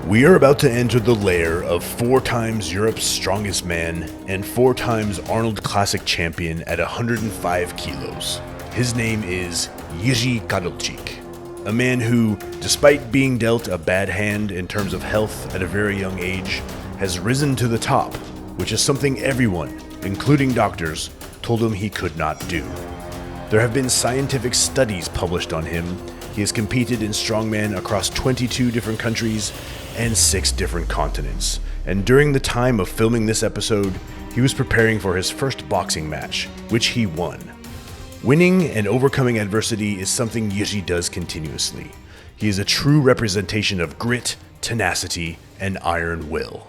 We are about to enter the lair of 4 times Europe's strongest man and 4 times Arnold Classic champion at 105 kilos. His name is Jiri Tkadlcik, a man who, despite being dealt a bad hand in terms of health at a very young age, has risen to the top, which is something everyone, including doctors, told him he could not do. There have been scientific studies published on him. He has competed in strongman across 22 different countries and 6 different continents. And during the time of filming this episode, he was preparing for his first boxing match, which he won. Winning and overcoming adversity is something Jiri does continuously. He is a true representation of grit, tenacity, and iron will.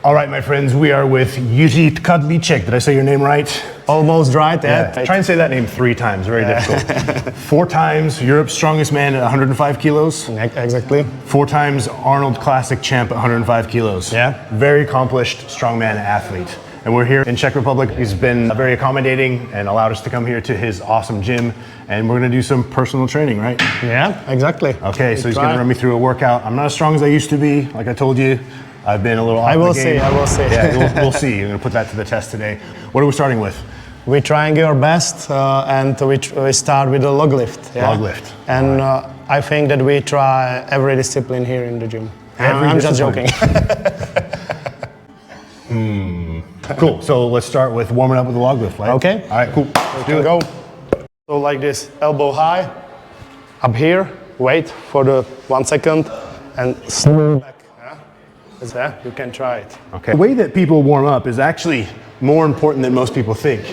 All right, my friends, we are with Jiri Tkadlcik. Did I say your name right? Almost right, yeah. Try and say that name 3 times, very difficult. 4 times Europe's strongest man at 105 kilos. Exactly. 4 times Arnold Classic champ at 105 kilos. Yeah. Very accomplished strongman athlete. And we're here in Czech Republic. He's been very accommodating and allowed us to come here to his awesome gym. And we're gonna do some personal training, right? Yeah, exactly. Okay, so he's gonna run me through a workout. I'm not as strong as I used to be, like I told you. I've been a little off the game. I will see. Yeah, we'll see. You're gonna put that to the test today. What are we starting with? We're trying our best and we start with a log lift. Yeah? Log lift. And I think that we try every discipline here in the gym. I'm just joking. Cool, so let's start with warming up with the log lift, right? Okay. All right, cool. Let's do it. Go. So like this, elbow high, up here, wait for the 1 second and snap back. Yeah, you can try it. Okay. The way that people warm up is actually more important than most people think.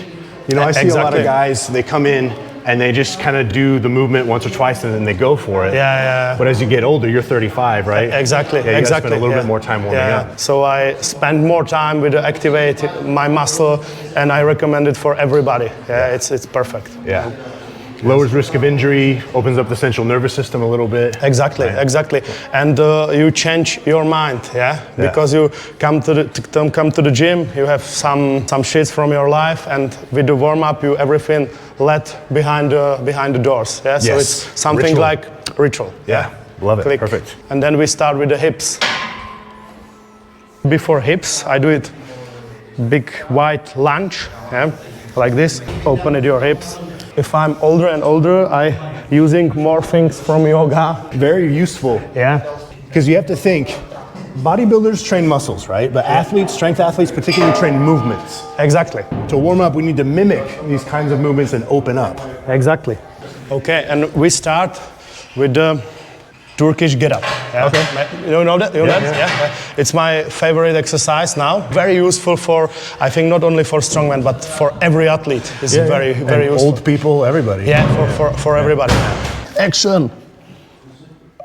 You know, I see a lot of guys, they come in and they just kind of do the movement once or twice and then they go for it. Yeah. But as you get older, you're 35, right? Exactly. Yeah, you gotta spend a little bit more time warming up. So I spend more time with activate my muscle, and I recommend it for everybody. Yeah, it's perfect. Yeah. Lowers risk of injury, opens up the central nervous system a little bit. Exactly, right? Exactly. And you change your mind, because you come to the gym, you have some shits from your life, and with the warm up, you everything let behind the doors. Yeah, so it's something like ritual. Yeah, love it. Click. Perfect. And then we start with the hips. Before hips, I do it big wide lunge, like this. Open at your hips. If I'm older and older, I using more things from yoga. Very useful. Yeah. Because you have to think, bodybuilders train muscles, right? But athletes, strength athletes particularly train movements. Exactly. To warm up, we need to mimic these kinds of movements and open up. Exactly. Okay, and we start with the Turkish get up. Yeah? Okay. You know that? Yeah. It's my favorite exercise now. Very useful for, I think, not only for strongmen, but for every athlete. It's very useful. Old people, everybody. Yeah, for everybody. Action.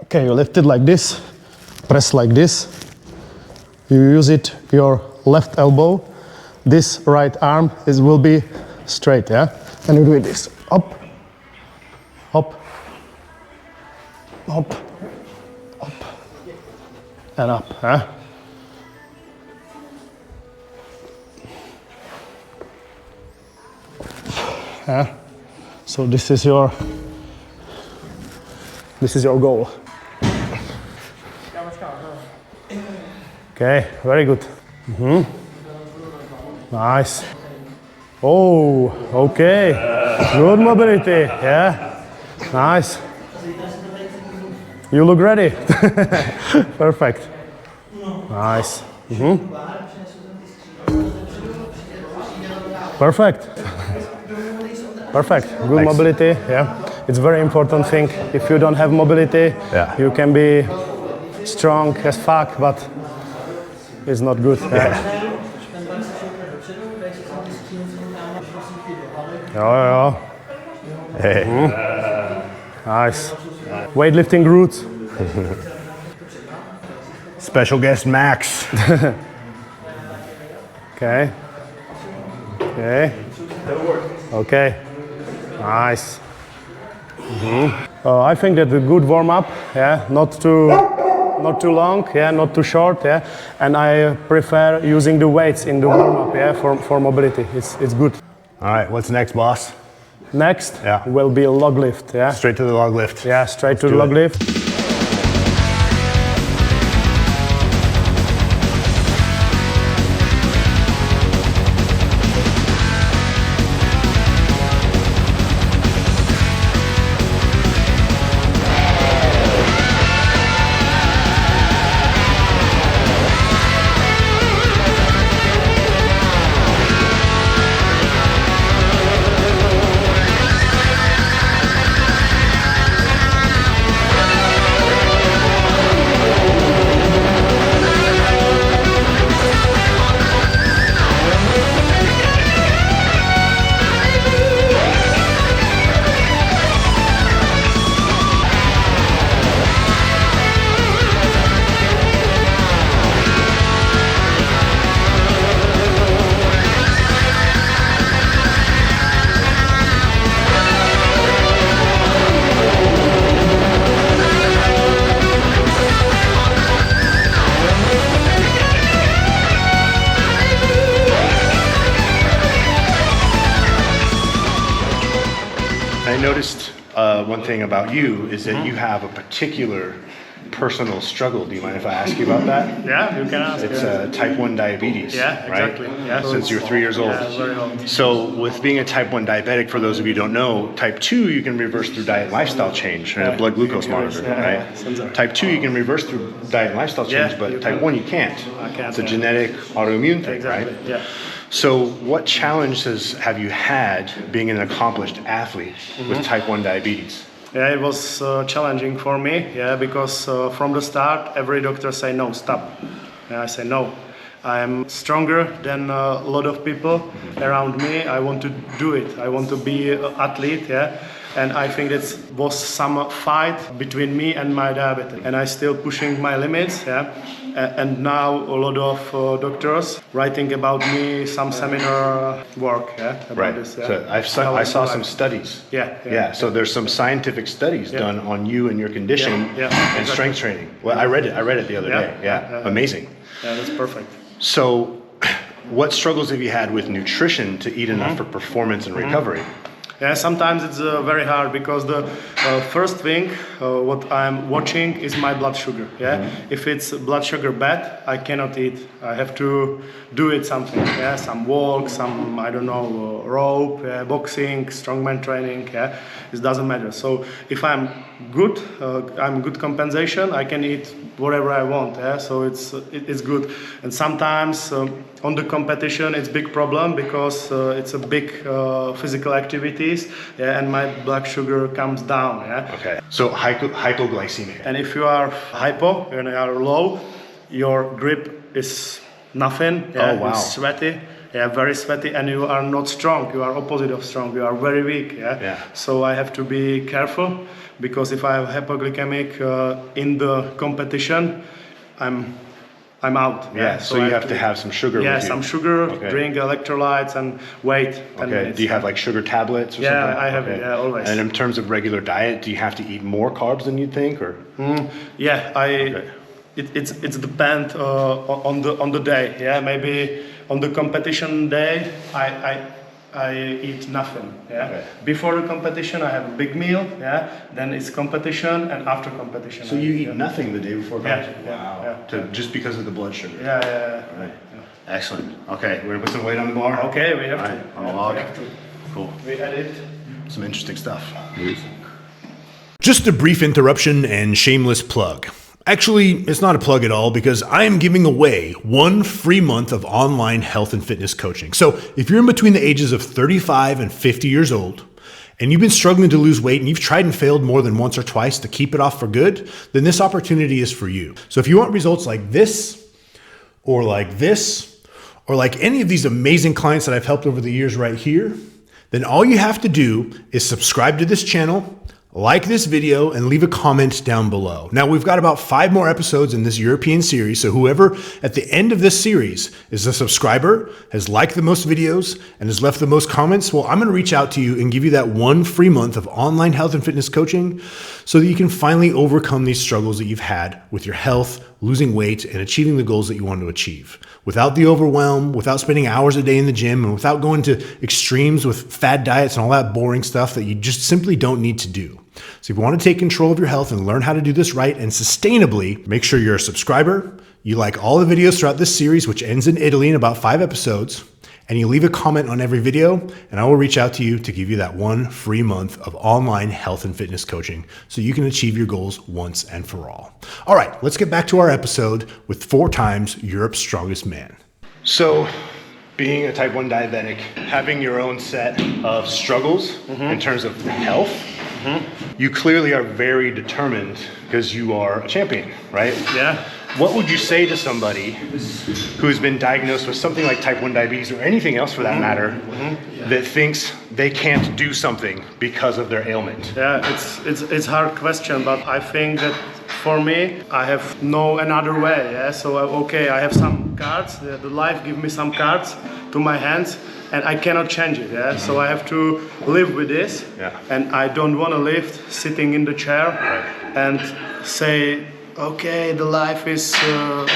Okay, you lift it like this. Press like this. You use it, your left elbow. This right arm will be straight, yeah? And you do this. Up, up, up. And up, huh? So this is your goal. Okay, very good. Nice. Oh, okay. Good mobility, yeah. Nice. You look ready. Perfect. Nice. Perfect. Perfect. Good mobility. Yeah. It's a very important thing. If you don't have mobility, you can be strong as fuck, but it's not good. Yeah. Hey. Nice. Weightlifting roots. Special guest Max. Okay. Nice. I think that a good warm up, not too long, not too short, and I prefer using the weights in the warm up, for mobility. It's good. All right, what's next, boss? Next will be a log lift. Straight to the log lift. Yeah, straight to the log lift. noticed one thing about you is that you have a particular personal struggle. Do you mind if I ask you about that? Yeah, you can ask. It's type 1 diabetes, yeah, exactly. right? Yeah. Since you're 3 years old. Yeah, very old. So with being a type 1 diabetic, for those of you who don't know, type 2 you can reverse through diet and lifestyle change and a blood glucose monitor, right? Type 2 you can reverse through diet and lifestyle change, but type 1 you can't. I can't. It's a genetic autoimmune thing, Exactly. right? Yeah. So what challenges have you had being an accomplished athlete with type 1 diabetes? Yeah, it was challenging for me. Yeah, because from the start, every doctor say no, stop. And I say no. I'm stronger than a lot of people around me. I want to do it. I want to be an athlete. Yeah, and I think it was some fight between me and my diabetes, and I still pushing my limits. Yeah, and now a lot of doctors writing about me, some seminar work. Yeah, about this. Yeah. So I saw some studies. Yeah. So there's some scientific studies done on you and your condition and strength training. Well, I read it the other day. Yeah. Amazing. Yeah, that's perfect. So, what struggles have you had with nutrition to eat enough for performance and recovery? Yeah, sometimes it's very hard because the first thing what I'm watching is my blood sugar. Yeah, if it's blood sugar bad, I cannot eat. I have to do it something. Yeah, some walk, some I don't know rope, boxing, strongman training. Yeah, it doesn't matter. So if I'm good compensation. I can eat whatever I want. Yeah, so it's good. And sometimes on the competition it's big problem because it's a big physical activities. Yeah, and my blood sugar comes down. Yeah. Okay. So hypoglycemia. And if you are hypo and you are low, your grip is nothing. Yeah, oh wow. You're sweaty. Yeah, very sweaty, and you are not strong. You are opposite of strong. You are very weak. Yeah. So I have to be careful because if I have hypoglycemic in the competition, I'm out. Yeah. So you have to have some sugar. Yeah, with you. some sugar. Okay. Drink electrolytes and wait. 10 minutes. Do you have like sugar tablets or something? Yeah, I have it. Yeah, always. And in terms of regular diet, do you have to eat more carbs than you'd think, or? Yeah, It's depend on the day. Yeah, maybe on the competition day I eat nothing. Yeah. Okay. Before the competition I have a big meal. Yeah. Then it's competition, and after competition. So you eat nothing the day before competition? Wow. Yeah. Just because of the blood sugar. Yeah. Right. Yeah. Excellent. Okay, we're gonna put some weight on the bar. Okay, we have to. On the log. We have to. Cool. We edit. Some interesting stuff. Just a brief interruption and shameless plug. Actually, it's not a plug at all because I am giving away 1 free month of online health and fitness coaching. So if you're in between the ages of 35 and 50 years old, and you've been struggling to lose weight and you've tried and failed more than once or twice to keep it off for good, then this opportunity is for you. So if you want results like this, or like this, or like any of these amazing clients that I've helped over the years right here, then all you have to do is subscribe to this channel, like this video, and leave a comment down below. Now, we've got about 5 more episodes in this European series, so whoever at the end of this series is a subscriber, has liked the most videos, and has left the most comments, well, I'm gonna reach out to you and give you that 1 free month of online health and fitness coaching so that you can finally overcome these struggles that you've had with your health, losing weight, and achieving the goals that you want to achieve. Without the overwhelm, without spending hours a day in the gym, and without going to extremes with fad diets and all that boring stuff that you just simply don't need to do. So if you want to take control of your health and learn how to do this right and sustainably, make sure you're a subscriber, you like all the videos throughout this series, which ends in Italy in about 5 episodes, and you leave a comment on every video, and I will reach out to you to give you that 1 free month of online health and fitness coaching so you can achieve your goals once and for all. All right, let's get back to our episode with 4 times Europe's strongest man. So, being a type 1 diabetic, having your own set of struggles in terms of health, you clearly are very determined because you are a champion, right? Yeah. What would you say to somebody who's been diagnosed with something like type 1 diabetes or anything else for that matter that thinks they can't do something because of their ailment? Yeah, it's hard question, but I think that for me, I have no another way. Yeah, so okay, I have some cards. The life give me some cards to my hands, and I cannot change it. Yeah, so I have to live with this. Yeah. And I don't want to live sitting in the chair and say, okay, the life is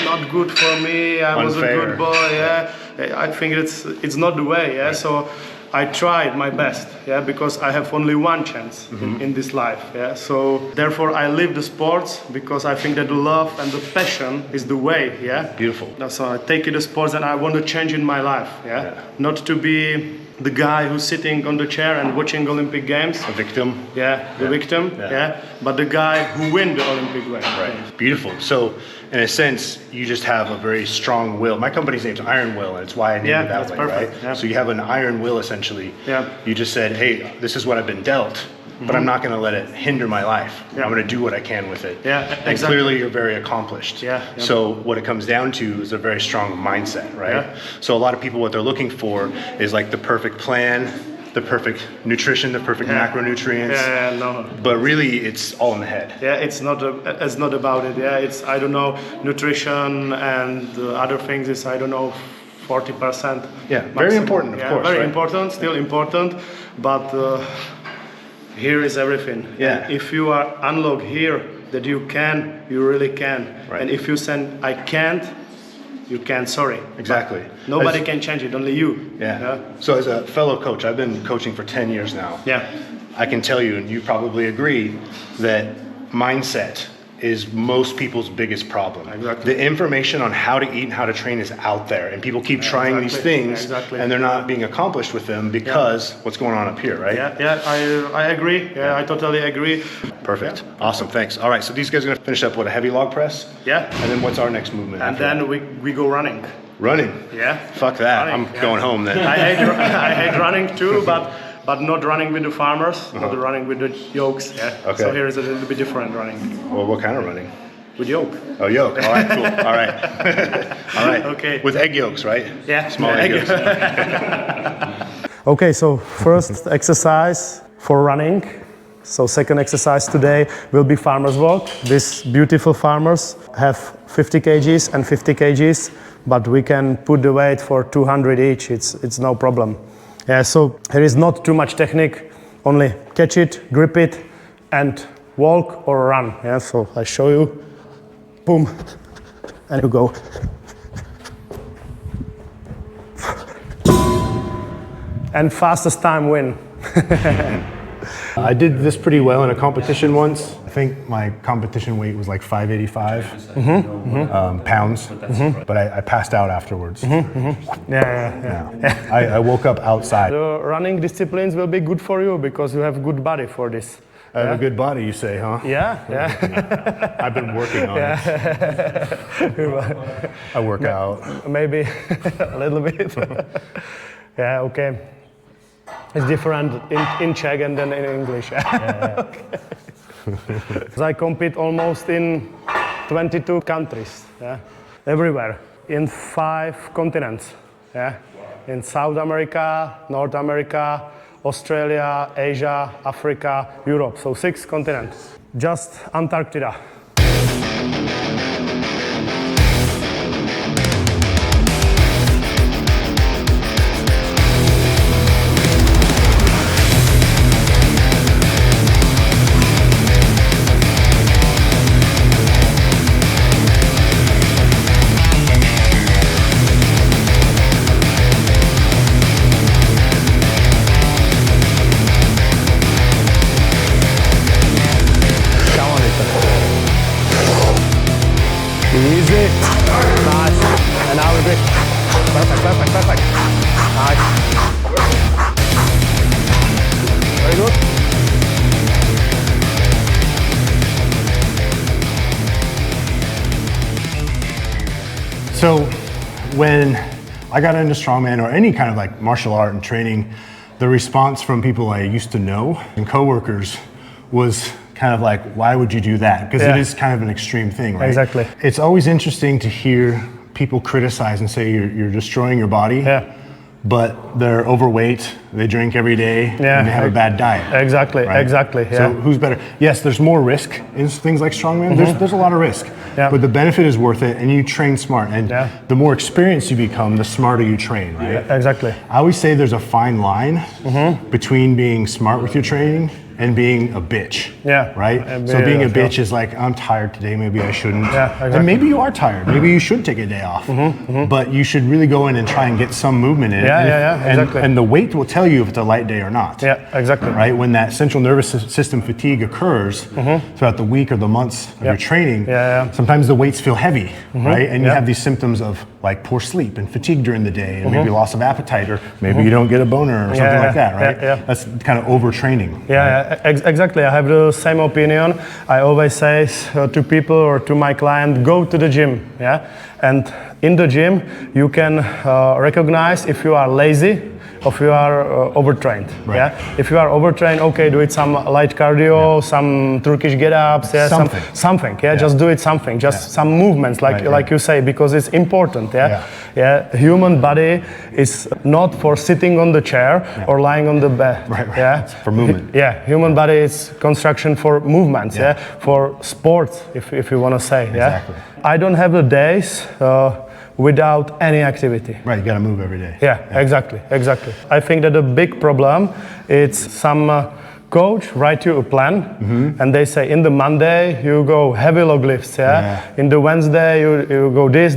not good for me. I was a good boy. Yeah, I think it's not the way. Yeah, so I tried my best, yeah, because I have only one chance in this life, yeah. So therefore I live the sports because I think that the love and the passion is the way, yeah. Beautiful. So I take it the sports and I want to change in my life, yeah. Not to be the guy who's sitting on the chair and watching Olympic Games. A victim. Yeah, the victim, yeah. But the guy who win the Olympic Games. Right. Beautiful. So, in a sense, you just have a very strong will. My company's name's Iron Will, and it's why I named it that that's way, perfect. right? Yeah. So you have an iron will, essentially. Yeah. You just said, hey, this is what I've been dealt, but I'm not going to let it hinder my life. Yeah. I'm going to do what I can with it. Yeah, And exactly. clearly, you're very accomplished. Yeah. So what it comes down to is a very strong mindset, right? Yeah. So a lot of people, what they're looking for is like the perfect plan, the perfect nutrition, the perfect macronutrients. Yeah, no. But really, it's all in the head. Yeah, it's not about it. Yeah, it's, I don't know, nutrition and other things is, I don't know, 40%. Yeah, very important, of course, very right? important, still important, but here is everything. Yeah. And if you are unlocked here that you can, you really can. Right. And if you send I can't, you can't, sorry. Exactly. But nobody can change it, only you. Yeah. So as a fellow coach, I've been coaching for 10 years now. Yeah. I can tell you, and you probably agree, that mindset is most people's biggest problem. Exactly. The information on how to eat and how to train is out there, and people keep trying these things, and they're not being accomplished with them because what's going on up here, right? Yeah, I agree. Yeah, I totally agree. Perfect. Awesome. Thanks. All right. So these guys are going to finish up with a heavy log press. Yeah. And then what's our next movement? And after then that? we go running. Running. Yeah. Fuck that. Running, I'm going home then. I hate running too, but not running with the farmers, not running with the yokes. Yeah. Okay. So here is a little bit different running. Well, what kind of running? With yoke. Oh, yoke. All right, cool. All right. All right. Okay. With egg yolks, right? Yeah. Small egg yolks. Okay, so first exercise for running. So second exercise today will be farmer's walk. These beautiful farmers have 50 kgs and 50 kgs, but we can put the weight for 200 each. It's no problem. Yeah, so there is not too much technique, only catch it, grip it, and walk or run. Yeah, so I show you. Boom, and you go. And fastest time win. I did this pretty well in a competition once. I think my competition weight was like 585 pounds, but I passed out afterwards. Yeah. I woke up outside. The running disciplines will be good for you because you have good body for this. I have a good body, you say, huh? Yeah. I've been working on it. I work out. Maybe a little bit. Yeah, okay. It's different in Czech and then in English. Okay. I compete almost in 22 countries, yeah? Everywhere, in 5 continents. Yeah? In South America, North America, Australia, Asia, Africa, Europe, so 6 continents. Just Antarctica. Easy. Nice. And now we break. Perfect. Nice. Very good. So when I got into strongman or any kind of like martial art and training, the response from people I used to know and coworkers was kind of like, why would you do that? Because it is kind of an extreme thing, right? Exactly. It's always interesting to hear people criticize and say you're destroying your body. Yeah. But they're overweight, they drink every day, Yeah. and they have a bad diet. Exactly, right? exactly. Yeah. So who's better? Yes, there's more risk in things like strongman. There's a lot of risk, Yeah. but the benefit is worth it, and you train smart. And Yeah. the more experienced you become, the smarter you train, right? Exactly. I always say there's a fine line between being smart with your training and being a bitch. Yeah. Right? So being a bitch is like, I'm tired today, maybe I shouldn't. Yeah, exactly. And maybe you are tired. Maybe you should take a day off. But you should really go in and try and get some movement in. Exactly. And the weight will tell you if it's a light day or not. Yeah, exactly. Right? When that central nervous system fatigue occurs throughout the week or the months of your training, sometimes the weights feel heavy, right? And you have these symptoms of like poor sleep and fatigue during the day, and maybe loss of appetite, or maybe you don't get a boner or something like that, right? That's kind of overtraining. Exactly. I have the same opinion. I always say to people or to my client, go to the gym, and in the gym you can recognize if you are lazy or if you are overtrained. If you are overtrained, okay, do it some light cardio, some Turkish get-ups, something. Just do it something, just some movements, like you say, because it's important. Human body is not for sitting on the chair or lying on the bed. It's for movement. Human body is construction for movements. For sports, if you want to say. Exactly. I don't have the days without any activity. Right, you got to move every day. Exactly. I think that the big problem is some coach write you a plan, and they say in the Monday you go heavy log lifts, in the Wednesday you go this,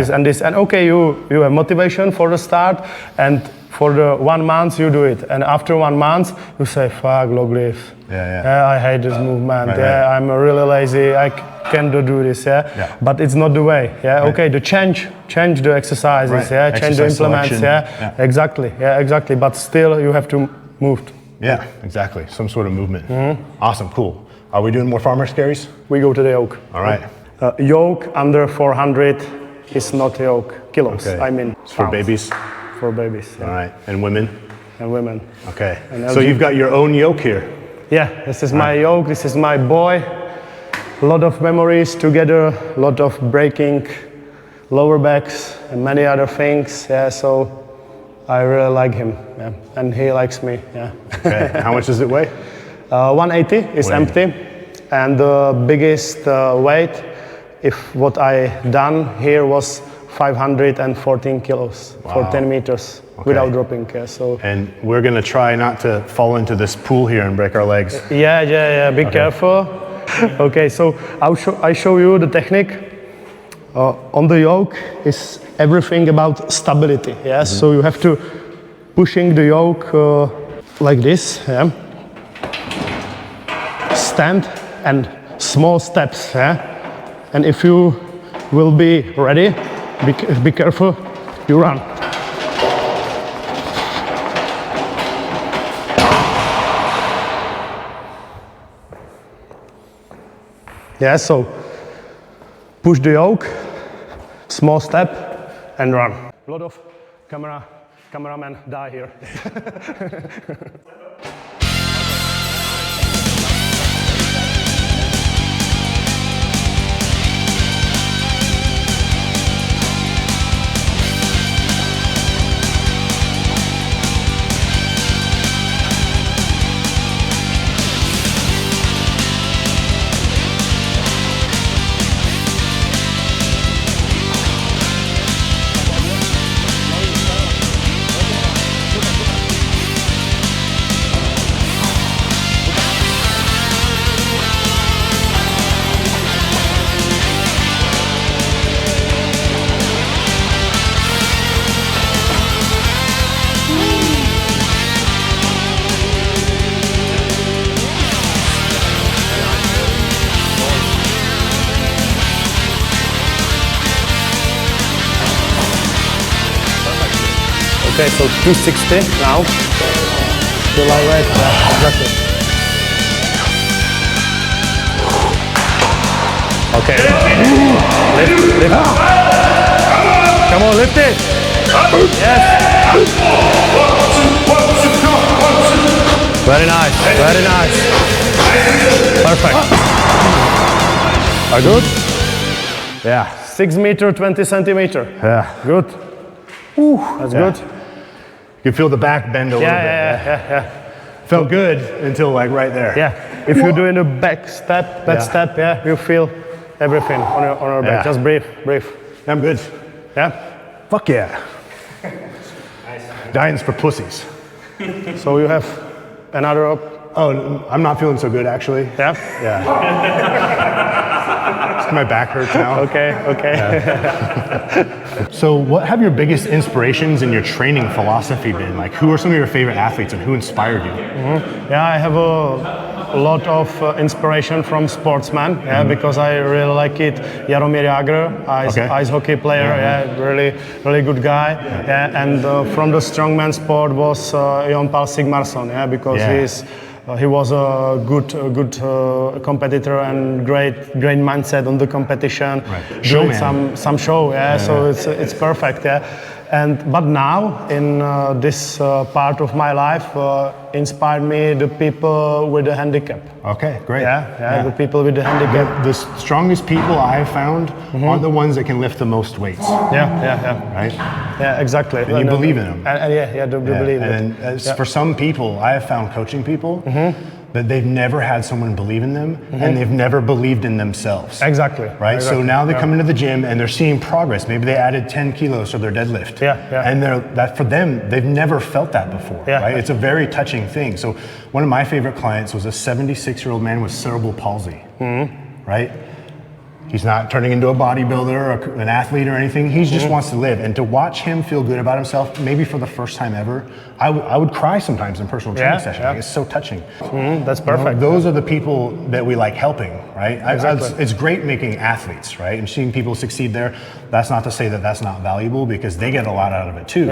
and this, and okay, you have motivation for the start, and for the 1 month you do it, and after 1 month you say, fuck log lifts. I hate this movement. I'm really lazy. I can't do this. But it's not the way. Okay, the change the exercises. Change the implements. Exactly. But still, you have to move. Yeah, exactly. Some sort of movement. Awesome, cool. Are we doing more farmer's carries? We go to the yoke. All right. Yoke under 400 is not yoke kilos. Okay. I mean, it's for babies. For babies. All right, and women. And women. Okay. So you've got your own yoke here. Yeah, this is my yoke. This is my boy. A lot of memories together. A lot of breaking lower backs and many other things. So I really like him. And he likes me. Okay. How much does it weigh? 180 is empty, and the biggest weight, if what I done here was 514 kilos for 10 meters without dropping. So. And we're gonna try not to fall into this pool here and break our legs. Be careful. Okay, so I show you the technique. On the yoke is everything about stability. So you have to pushing the yoke like this. Stand and small steps. And if you will be ready, be careful, you run. So push the yoke, small step, and run. A lot of cameramen die here. Okay, so 260 now. The line right, exactly. Okay. Lift. Come on, lift it. Yes. Very nice, very nice. Perfect. Are good? Yeah. 6 meter, 20 centimeter. Yeah. Good. That's good. You feel the back bend a little bit. Yeah. Felt good until like right there. If you're doing a back step, you feel everything on your back. Just breathe. I'm good. Fuck yeah. Nice. Diet's for pussies. So you have another Oh, I'm not feeling so good actually. Yeah? Yeah. My back hurts now. Okay. Yeah. So what have your biggest inspirations in your training philosophy been? Like, who are some of your favorite athletes and who inspired you? Yeah, I have a lot of inspiration from sportsmen, because I really like it. Jaromír Jágr, ice hockey player, really good guy. Yeah, and from the strongman sport was Jon Paul Sigmarsson, because he was a good competitor and great mindset on the competition. Right. Doing some show, so it's perfect, but now in this part of my life inspired me the people with a handicap. Okay, great. The people with the handicap. The strongest people I have found are the ones that can lift the most weights. Right? Yeah, exactly. And you believe in them. They believe in it. For some people, I have found coaching people that they've never had someone believe in them and they've never believed in themselves. Exactly. Right? Exactly. So now they come into the gym and they're seeing progress. Maybe they added 10 kilos to their deadlift. And that for them, they've never felt that before. Right? It's a very touching thing. So one of my favorite clients was a 76-year-old man with cerebral palsy. Right? He's not turning into a bodybuilder or an athlete or anything. He just wants to live. And to watch him feel good about himself, maybe for the first time ever, I would cry sometimes in personal training sessions. Like, it's so touching. That's perfect. Those are the people that we like helping, right? Exactly. It's great making athletes, right? And seeing people succeed there. That's not to say that that's not valuable, because they get a lot out of it too.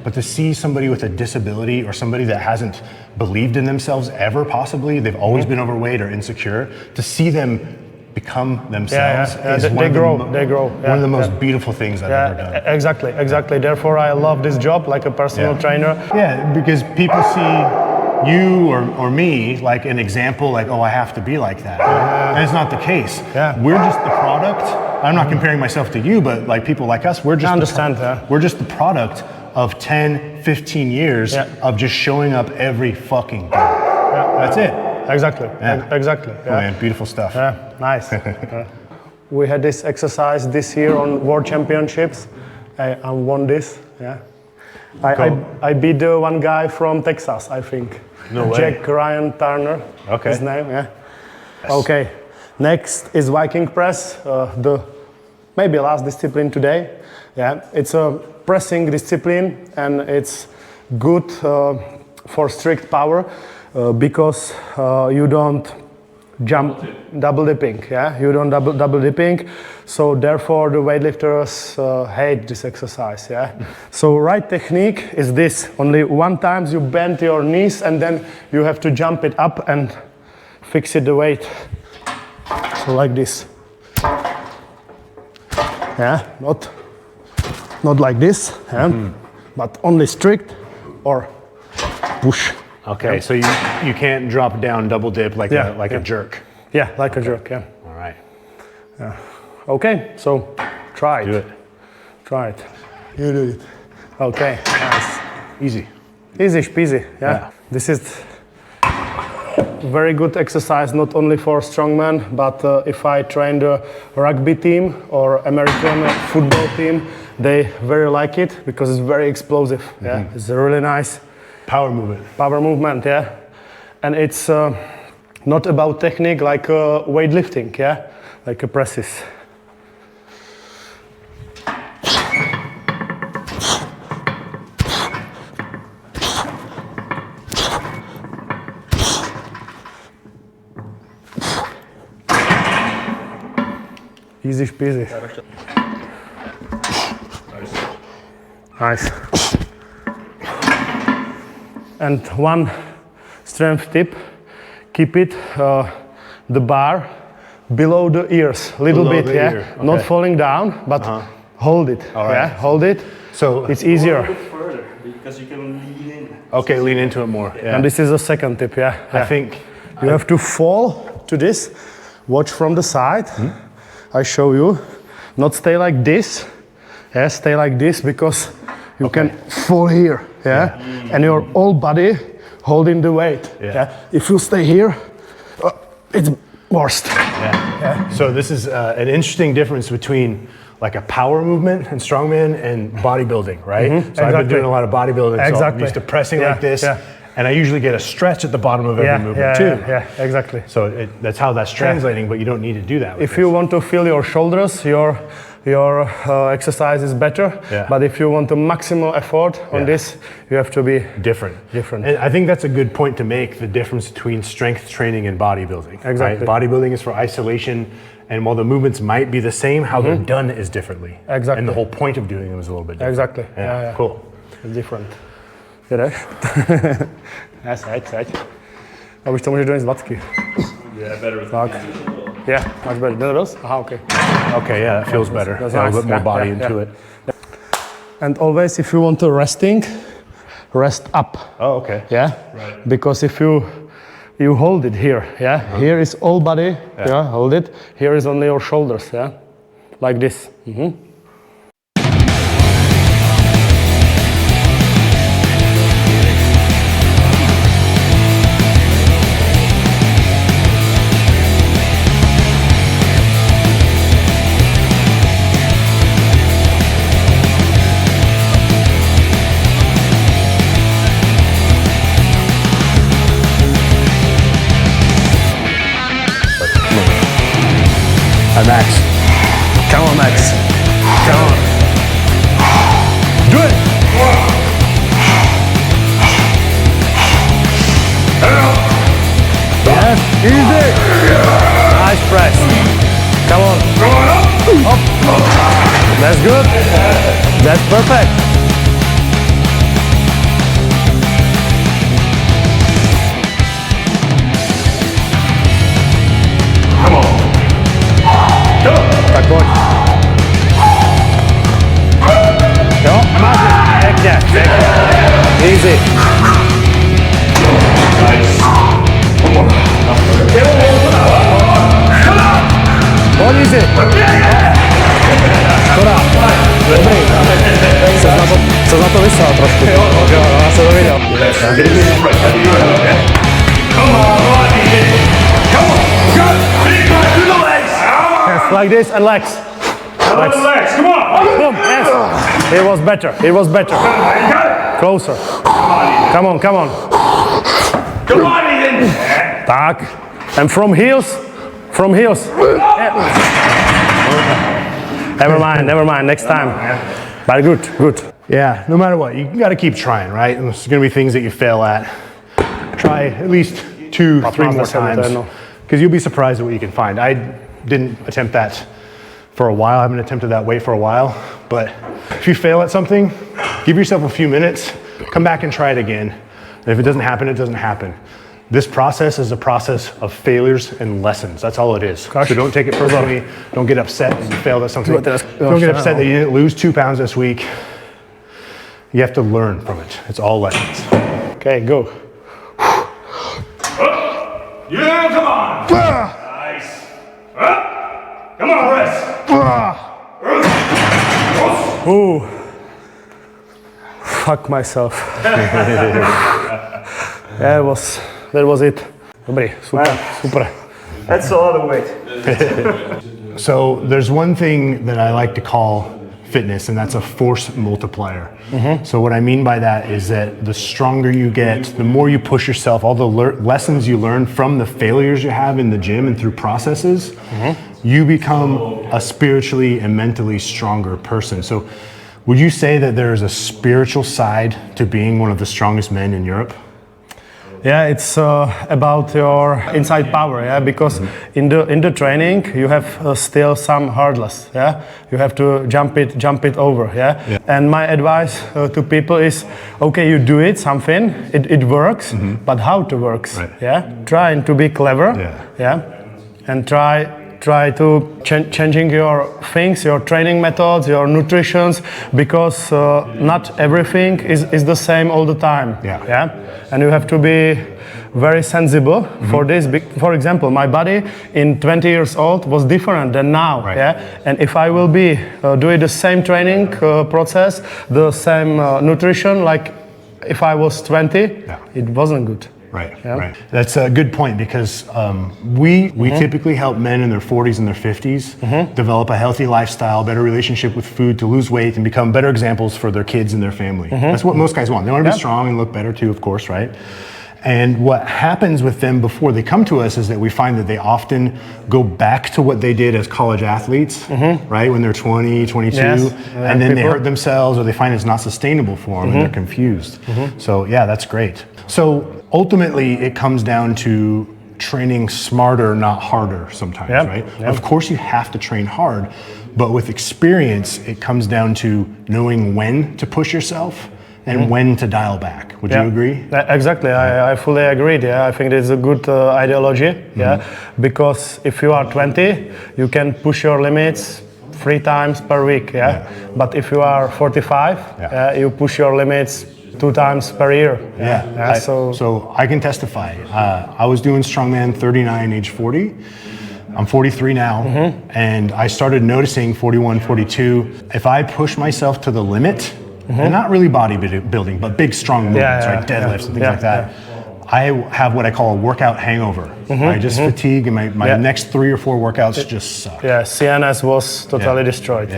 But to see somebody with a disability or somebody that hasn't believed in themselves ever, possibly, they've always been overweight or insecure, to see them become themselves is they grow. One of the most beautiful things I've ever done. Exactly. Therefore, I love this job, like a personal trainer. Yeah, because people see you or me like an example, like, oh, I have to be like that. And it's not the case. We're just the product. I'm not comparing myself to you, but like people like us, we're just we're just the product of 10, 15 years of just showing up every fucking day. That's it. Exactly. Oh, man, beautiful stuff. Nice. We had this exercise this year on World Championships. I won this. I beat the one guy from Texas, I think. No way. Jack Ryan Turner. Okay. His name. Yes. Okay. Next is Viking press. The maybe last discipline today. It's a pressing discipline, and it's good for strict power. Because you don't jump double dipping, you don't double dipping, so therefore the weightlifters hate this exercise, So right technique is this: only one time you bend your knees and then you have to jump it up and fix it the weight, so like this, not like this, but only strict or push. Okay, so you can't drop down double dip like a jerk. Yeah, like a jerk, All right. Okay, so try it. Do it. Try it. You do it. Okay, nice. Easy. Easy peasy, This is very good exercise, not only for strongman, but if I train the rugby team or American football team, they very like it because it's very explosive. It's really nice. Power movement. Power movement, and it's not about technique like weightlifting, like a presses. Easy peasy. Nice. And one strength tip, keep it the bar below the ears, little bit, Okay. Not falling down, but hold it, hold it. So it's easier. A bit further because you can lean in. Okay, lean into it more. And this is a second tip, I think you have to fall to this. Watch from the side. I show you. Not stay like this. Stay like this because you can fall here. And your whole body holding the weight. If you stay here, it's worst. So this is an interesting difference between like a power movement and strongman and bodybuilding, right? So I've been doing a lot of bodybuilding, so I'm used to pressing like this And I usually get a stretch at the bottom of every movement too. Yeah, exactly. So that's how that's translating, but you don't need to do that. If you want to feel your shoulders, your exercise is better. Yeah. But if you want a maximal effort on this, you have to be different. Different. And I think that's a good point to make, the difference between strength training and bodybuilding. Exactly. Right? Bodybuilding is for isolation, and while the movements might be the same, how they're done is differently. Exactly. And the whole point of doing them is a little bit different. Exactly. Yeah. Cool. It's different. Jdeš? Ne, seď. A už to můžeš donést zvatky. Yeah, better with Tak. Yeah, much better. Dumbbells? Aha, okay. Okay, yeah, that feels better. That's A nice. little bit more body into it. And always, if you want to rest up. Oh, okay. Yeah. Right. Because if you hold it here, here is all body. Yeah. Hold it. Here is only your shoulders. Yeah. Like this. Hi, Max. Come on, Max. Come on. Do it! Yes, easy. Nice press. Come on. Up. That's good. That's perfect. Tak pojď. Jo, máš. Pěkně, pěkně. Easy. Pojď easy. Škoda. Dobrý. Jsi na to vysel trošku. Jo, já jsem to viděl. Yes, like this and legs. Legs, come on! Boom, yes. It was better. It was better. Closer. Come on, come on. Come on, Ethan! Tak. And from heels. From heels. Never mind. Next time. But good. Yeah, no matter what, you got to keep trying, right? And there's going to be things that you fail at. Try at least 2, 3 more times, because you'll be surprised at what you can find. I didn't attempt that for a while. I haven't attempted that weight for a while. But if you fail at something, give yourself a few minutes, come back and try it again. And if it doesn't happen, it doesn't happen. This process is a process of failures and lessons. That's all it is. So don't take it personally. Don't get upset that you failed at something. Don't get upset that you didn't lose 2 pounds this week. You have to learn from it. It's all lessons. Okay, go. Yeah, come on! Nice. Come on, rest. Ooh. Fuck myself. Yeah, that was it. Dobrý, super. That's a lot of weight. So there's one thing that I like to call fitness, and that's a force multiplier. So what I mean by that is that the stronger you get, the more you push yourself, all the lessons you learn from the failures you have in the gym and through processes, you become a spiritually and mentally stronger person. So would you say that there is a spiritual side to being one of the strongest men in Europe? Yeah, it's about your inside power. Yeah, because in the training you have still some hurdles. Yeah, you have to jump it over. Yeah, and my advice to people is, okay, you do something, it works, but how to works? Right. Yeah, trying to be clever. Yeah, and try to changing your things, your training methods, your nutritions, because not everything is the same all the time. Yeah, and you have to be very sensible for this. For example, my body in 20 years old was different than now. Right. Yeah, and if I will be doing the same training process, the same nutrition like if I was 20, it wasn't good. Right, right. That's a good point because we typically help men in their 40s and their 50s develop a healthy lifestyle, better relationship with food, to lose weight and become better examples for their kids and their family. That's what most guys want. They want to be strong and look better too, of course, right? And what happens with them before they come to us is that we find that they often go back to what they did as college athletes, right? When they're 20, 22, and then they hurt themselves or they find it's not sustainable for them and they're confused. So yeah, that's great. So ultimately it comes down to training smarter, not harder sometimes, right? Of course you have to train hard, but with experience, it comes down to knowing when to push yourself and when to dial back. Would you agree? Exactly, I fully agree. I think it's a good ideology. Because if you are 20, you can push your limits 3 times per week. But if you are 45, you push your limits 2 times per year. So I can testify. I was doing Strongman 39, age 40. I'm 43 now, and I started noticing 41, 42. If I push myself to the limit, and not really bodybuilding, but big, strong movements, right? Deadlifts and things like that. I have what I call a workout hangover. I just fatigue, and my next 3 or 4 workouts just suck. CNS was totally destroyed.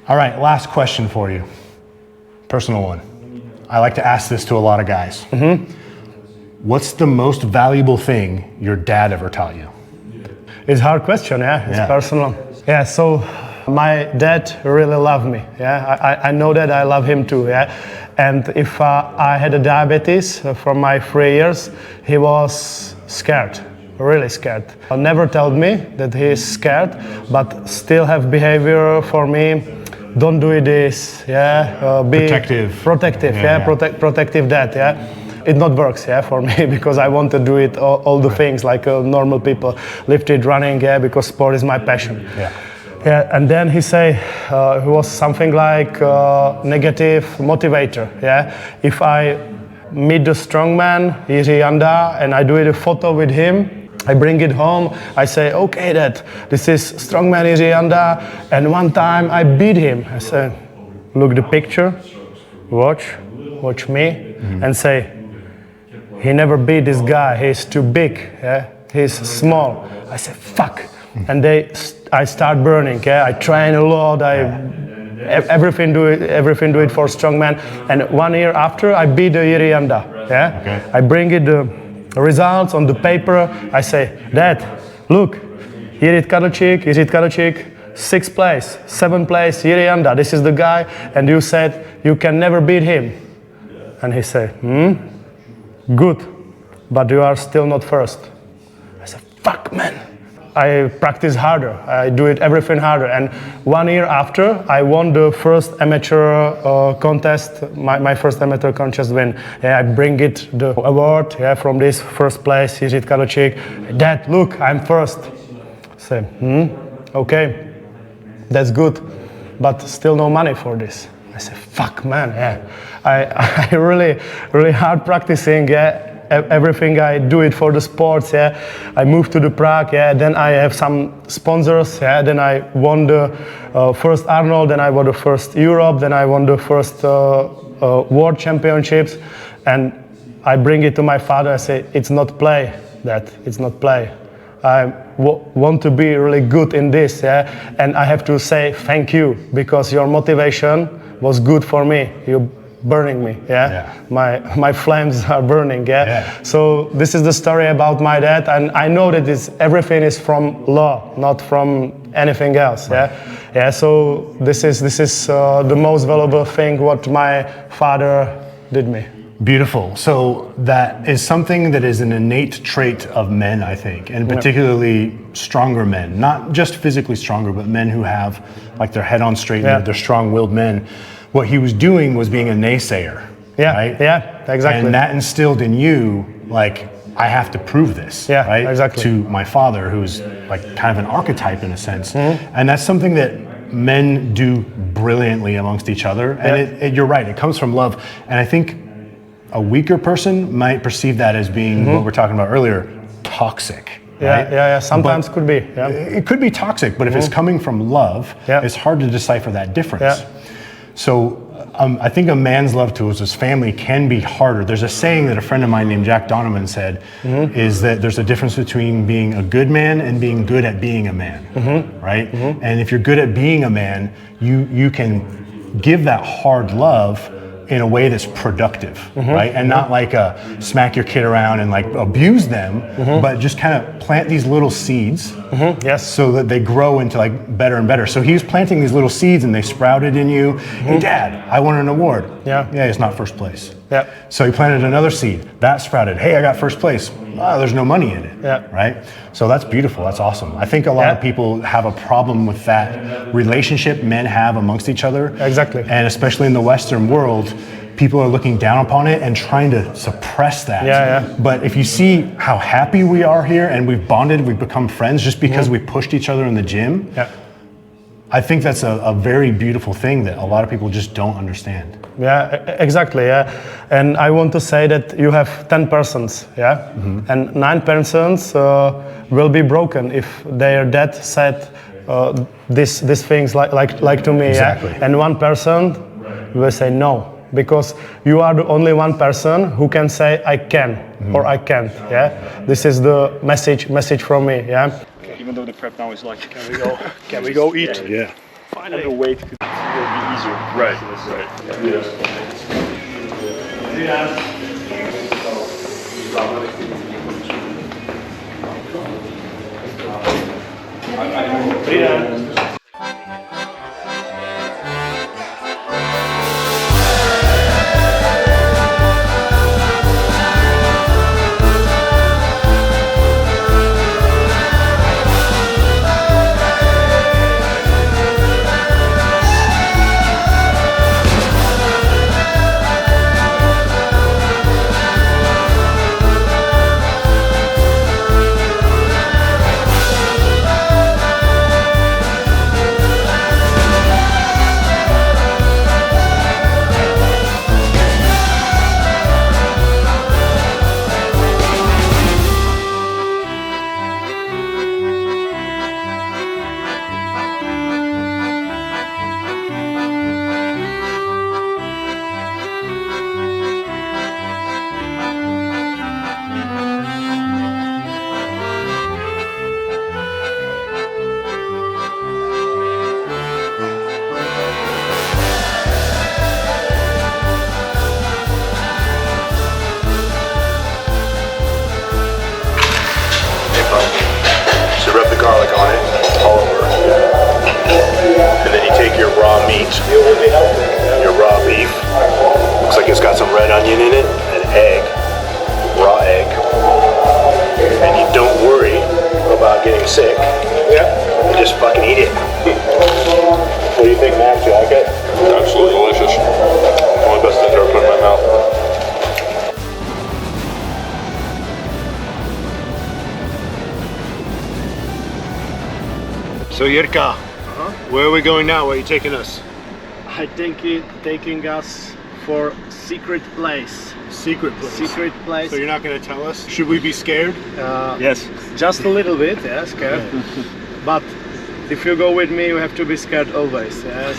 All right, last question for you. Personal one. I like to ask this to a lot of guys. What's the most valuable thing your dad ever taught you? It's a hard question, It's personal. So my dad really loved me. I know that I love him too. And if I had a diabetes from my 3 years, he was scared, really scared. Never told me that he is scared, but still have behavior for me. Don't do this. Be protective dad. It not works for me because I want to do it all the things like normal people, lifted, running, because sport is my passion. And then he was something like negative motivator. If I meet the strongman, Jiri, and I do a photo with him, I bring it home, I say, okay, Dad, this is strongman Jiri, and one time I beat him. I say, look the picture, watch me, and say, he never beat this guy, he's too big, he's small. I say, fuck. And I start burning. I train a lot. Everything do it for strongman. And 1 year after, I beat the Jiri. I bring it the results on the paper. I say, Dad, look, Tkadlcik, 6th place, 7th place, Jiri. This is the guy. And you said you can never beat him. And he said, good, but you are still not first. I said, fuck, man. I practice harder. I do it everything harder. And 1 year after, I won the first amateur contest, my first amateur contest win. I bring it the award from this first place, Tkadlcik. Dad, look, I'm first. I say, okay, that's good, but still no money for this. I say, fuck, man. I really hard practicing. Everything I do it for the sports. I moved to the Prague. Then I have some sponsors. Then I won the first Arnold. Then I won the first Europe. Then I won the first World Championships. And I bring it to my father. I say, it's not play, Dad. It's not play. I want to be really good in this. And I have to say thank you because your motivation was good for me. You burning me. My flames are burning. So this is the story about my dad, and I know that everything is from law, not from anything else. So this is the most valuable thing what my father did me. Beautiful. So that is something that is an innate trait of men, I think, and particularly stronger men, not just physically stronger, but men who have like their head on straight, they're strong-willed men. What he was doing was being a naysayer, right? Exactly. And that instilled in you, like, I have to prove this, right? Exactly. To my father, who's like kind of an archetype in a sense. And that's something that men do brilliantly amongst each other. And you're right, it comes from love. And I think a weaker person might perceive that as being what we're talking about earlier, toxic. Right? Sometimes could be. It could be toxic, but if it's coming from love, it's hard to decipher that difference. So I think a man's love towards his family can be harder. There's a saying that a friend of mine named Jack Donovan said, is that there's a difference between being a good man and being good at being a man, right? And if you're good at being a man, you can give that hard love in a way that's productive, right? And not like smack your kid around and like abuse them, but just kind of plant these little seeds, Yes. so that they grow into like better and better. So he was planting these little seeds and they sprouted in you. Hey Dad, I won an award. Yeah. Yeah, it's not first place. Yeah. So he planted another seed, that sprouted. Hey, I got first place. Oh, there's no money in it, Yeah. right? So that's beautiful, that's awesome. I think a lot of people have a problem with that relationship men have amongst each other. Exactly. And especially in the Western world, people are looking down upon it and trying to suppress that. Yeah, yeah. But if you see how happy we are here and we've bonded, we've become friends just because we pushed each other in the gym, Yeah. I think that's a very beautiful thing that a lot of people just don't understand. Yeah, exactly. Yeah, and I want to say that you have 10 persons. Yeah, and 9 persons will be broken if their dad said these things like to me. Exactly. Yeah? And 1 person will say no, because you are the only 1 person who can say I can or I can't. Yeah, this is the message from me. Yeah. Even though the prep now is like, can we go eat? Yeah. Finally, the weight will be easier. Right. So rub the garlic on it all over. And then you take your raw meat, your raw beef. Looks like it's got some red onion in it, an egg, raw egg. And you don't worry about getting sick. Yeah. You just fucking eat it. What do you think, Max? You like it? Absolutely delicious. One of the best things I've ever put in my mouth. So Jirka, where are we going now? Where are you taking us? I think it's taking us for secret place. Secret place. Secret place. So you're not going to tell us? Should we be scared? Yes. Just a little bit, yeah, scared. But if you go with me, you have to be scared always. Yeah?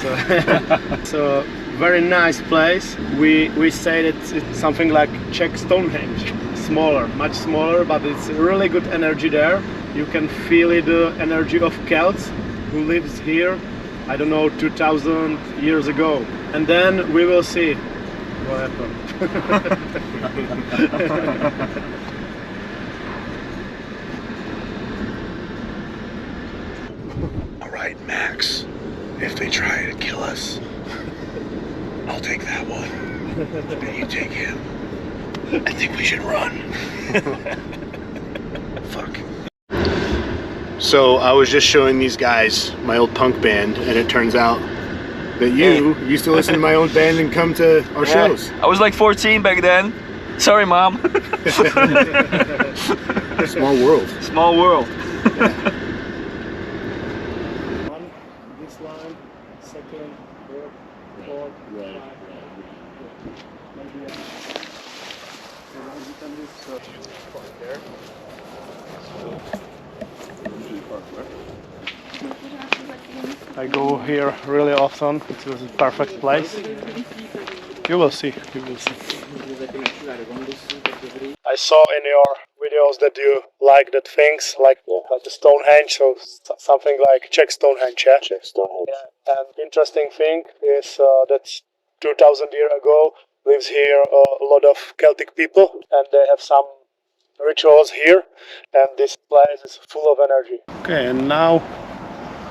So, very nice place. We say that it's something like Czech Stonehenge. Smaller, much smaller, but it's really good energy there. You can feel it, the energy of Celts who lives here, I don't know, 2000 years ago. And then we will see what happened. All right, Max. If they try to kill us, I'll take that one. And you take him. I think we should run. Fuck. So I was just showing these guys my old punk band, and it turns out that you used to listen to my old band and come to our shows. I was like 14 back then. Sorry, Mom. Small world. Small world. One, this line, second, third, fourth, maybe there. I go here really often. It was a perfect place. You will see. You will see. I saw in your videos that you like that things like the Stonehenge, so something like Czech Stonehenge. Yeah? Czech Stonehenge. Yeah. And interesting thing is that 2,000 years ago lives here a lot of Celtic people, and they have some rituals here, and this place is full of energy. Okay, and now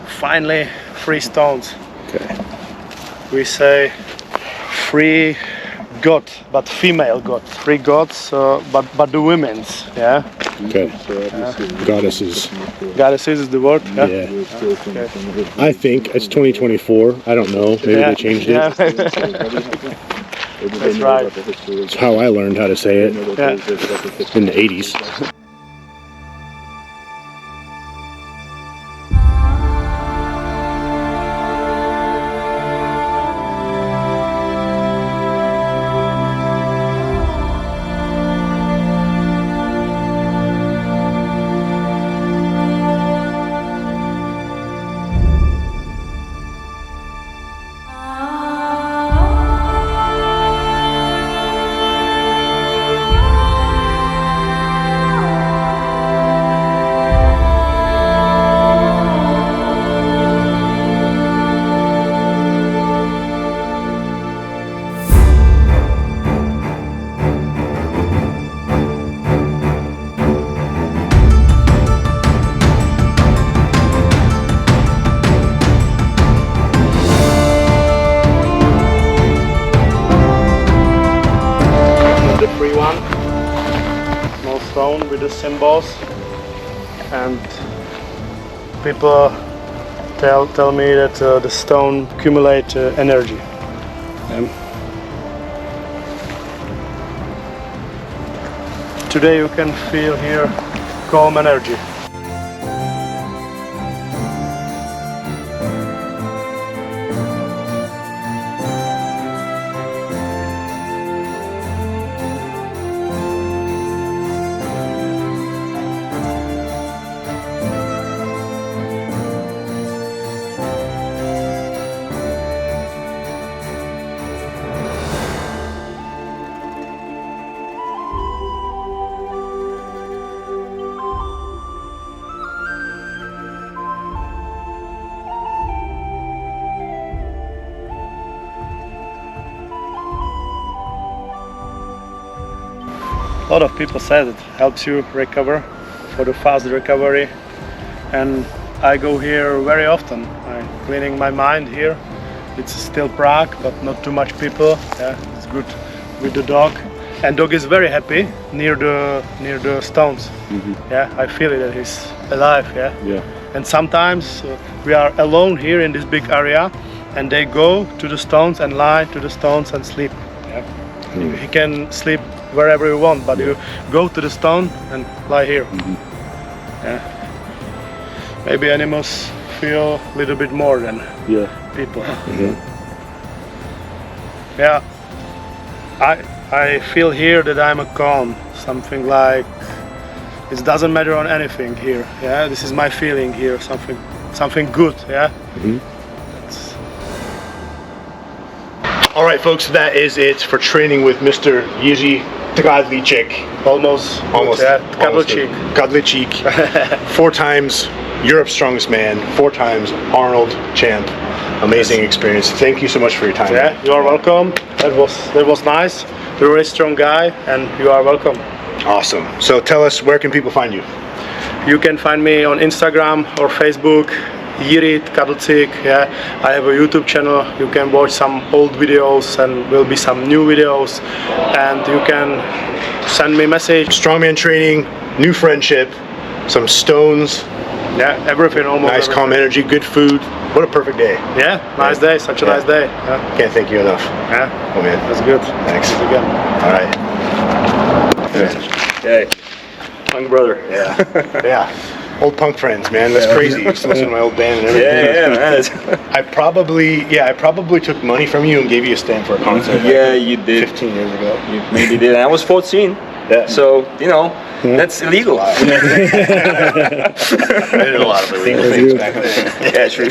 finally 3 stones. Okay. We say 3 god, but female god. 3 gods, but the women's, yeah. Okay. Goddesses. Goddesses is the word. Yeah. Okay. I think it's 2024. I don't know. Maybe they changed it. That's right. It's how I learned how to say it in the 80s. Small stone with the symbols, and people tell me that the stone accumulate energy. Today you can feel here calm energy. A lot of people say it helps you recover, for the fast recovery, and I go here very often. I'm cleaning my mind here. It's still Prague, but not too much people. Yeah, it's good with the dog, and dog is very happy near the stones. Yeah, I feel it that he's alive. Yeah. And sometimes we are alone here in this big area, and they go to the stones and lie to the stones and sleep. Yeah. He can sleep wherever you want, but you go to the stone and lie here. Yeah. Maybe animals feel a little bit more than people. Yeah. I feel here that I'm a calm, something like it doesn't matter on anything here. Yeah, this is my feeling here, something good. Yeah. All right, folks, that is it for training with Mr. Jiri Tkadlcik. Almost. Yeah, Tkadlcik. Tkadlcik. 4 times Europe's strongest man, 4 times Arnold champ. Amazing experience. Thank you so much for your time. Yeah, you are welcome. That was nice. You're a very strong guy, and you are welcome. Awesome. So tell us, where can people find you? You can find me on Instagram or Facebook. Jiri Tkadlcik. Yeah, I have a YouTube channel. You can watch some old videos and will be some new videos, and you can send me a message. Strongman training, new friendship, some stones. Yeah, everything almost. Nice, calm energy, good food. What a perfect day. Yeah, nice day. Such a nice day. Yeah. Can't thank you enough. Yeah. Oh man, that's good. Thanks Again. All right. Hey, punk brother. Yeah. Yeah. Old punk friends, man. That's crazy. I used to listen to my old band and everything. Yeah, man. I probably took money from you and gave you a stamp for a concert. Yeah, you did. 15 years ago. You maybe did. I was 14. Yeah. So, that's illegal. I did a lot of illegal things back then. Yeah, true.